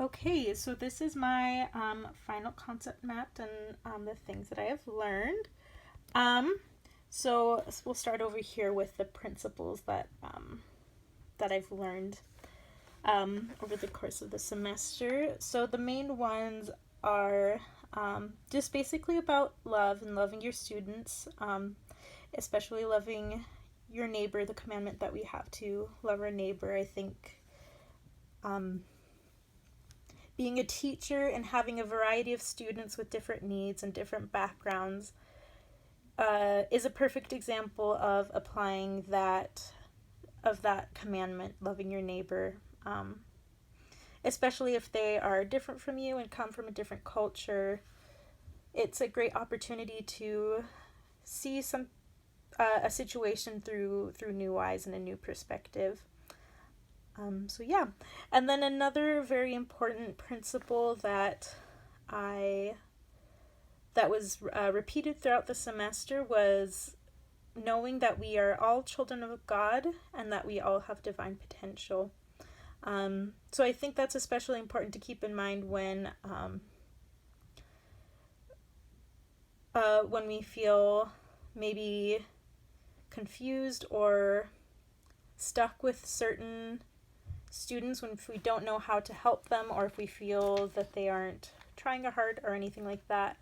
Okay, so this is my final concept map and the things that I have learned. Um, so we'll start over here with the principles that I've learned over the course of the semester. So the main ones are just basically about love and loving your students, especially loving your neighbor, the commandment that we have to love our neighbor. I think um, being a teacher and having a variety of students with different needs and different backgrounds is a perfect example of applying that commandment, loving your neighbor, especially if they are different from you and come from a different culture. It's a great opportunity to see a situation through new eyes and a new perspective. So yeah, and then another very important principle I that was repeated throughout the semester was knowing that we are all children of God and that we all have divine potential. So I think that's especially important to keep in mind when we feel maybe confused or stuck with certain students, when if we don't know how to help them or if we feel that they aren't trying hard or anything like that.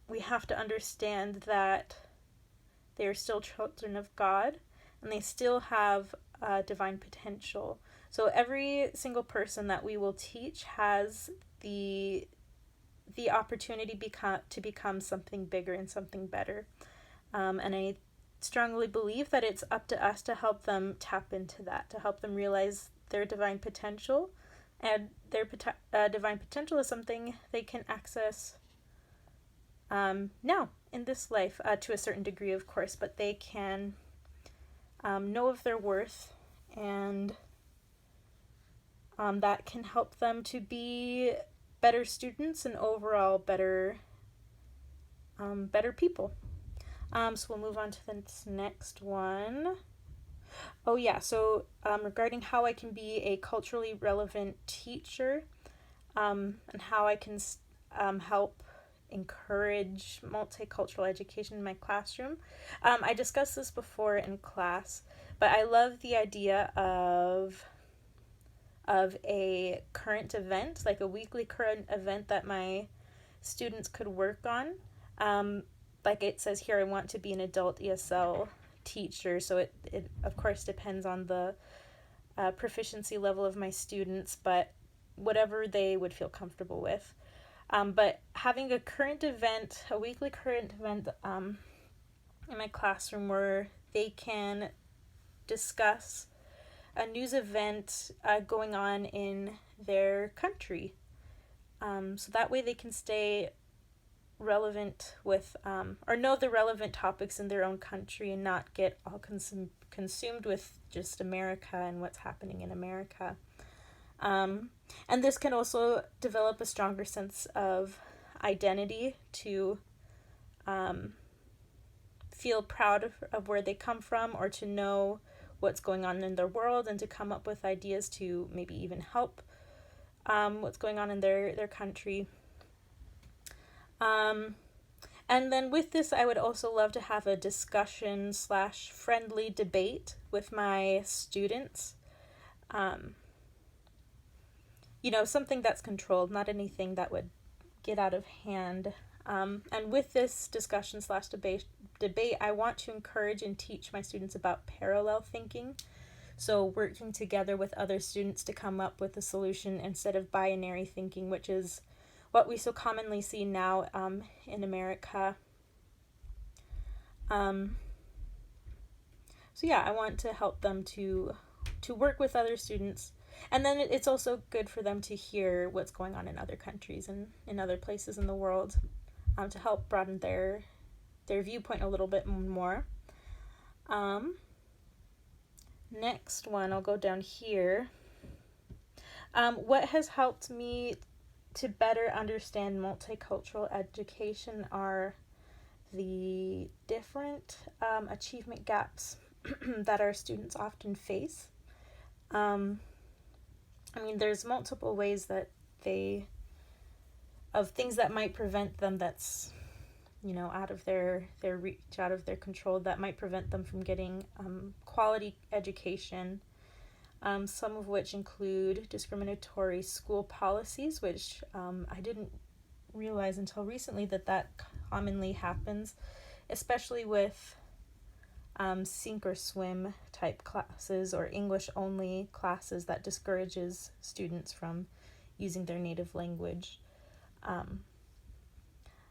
We have to understand that they are still children of God and they still have divine potential. So every single person that we will teach has the opportunity to become something bigger and something better. And I strongly believe that it's up to us to help them tap into that, to help them realize their divine potential. And their divine potential is something they can access now in this life, to a certain degree, of course, but they can know of their worth, and that can help them to be better students and overall better people. So we'll move on to the next one. Oh yeah, so regarding how I can be a culturally relevant teacher, and how I can help encourage multicultural education in my classroom. I discussed this before in class, but I love the idea of a current event, like a weekly current event that my students could work on. Like it says here, I want to be an adult ESL teacher, so it of course depends on the proficiency level of my students, but whatever they would feel comfortable with. But having a weekly current event in my classroom where they can discuss a news event going on in their country. So that way they can stay relevant with, or know the relevant topics in their own country and not get all consumed with just America and what's happening in America. And this can also develop a stronger sense of identity, to feel proud of where they come from, or to know what's going on in their world and to come up with ideas to maybe even help what's going on in their country. And then with this, I would also love to have a discussion / friendly debate with my students. Something that's controlled, not anything that would get out of hand. And with this discussion / debate, I want to encourage and teach my students about parallel thinking. So working together with other students to come up with a solution instead of binary thinking, which is what we so commonly see now in America. So yeah, I want to help them to work with other students. And then it's also good for them to hear what's going on in other countries and in other places in the world, to help broaden their viewpoint a little bit more. Next one, I'll go down here. What has helped me to better understand multicultural education are the different achievement gaps that our students often face. I mean, there's multiple ways that of things that might prevent them, that's, out of their reach, out of their control, that might prevent them from getting quality education. Some of which include discriminatory school policies, which I didn't realize until recently that commonly happens, especially with sink or swim type classes or English only classes that discourages students from using their native language.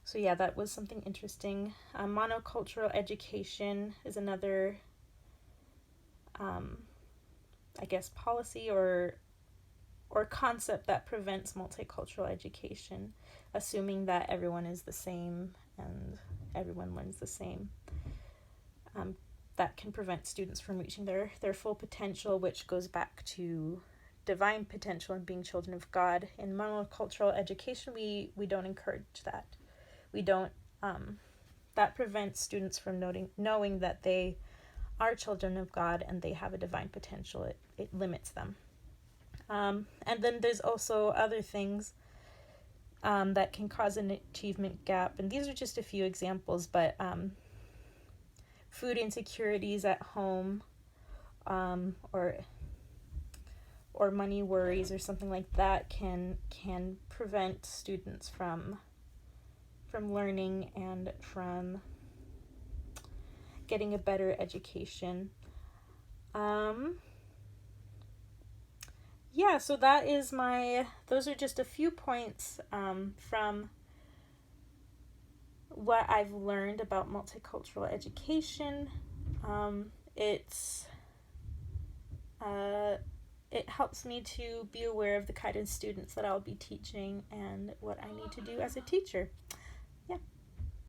So yeah, that was something interesting. Monocultural education is another, I guess, policy or concept that prevents multicultural education, assuming that everyone is the same and everyone learns the same. That can prevent students from reaching their full potential, which goes back to divine potential and being children of God. In monocultural education, we don't encourage that. We don't, that prevents students from knowing that they are children of God and they have a divine potential. It limits them. And then there's also other things that can cause an achievement gap. And these are just a few examples, but food insecurities at home, or money worries or something like that can prevent students from learning and from getting a better education. Yeah, so those are just a few points from what I've learned about multicultural education. It helps me to be aware of the kind of students that I'll be teaching and what I need to do as a teacher.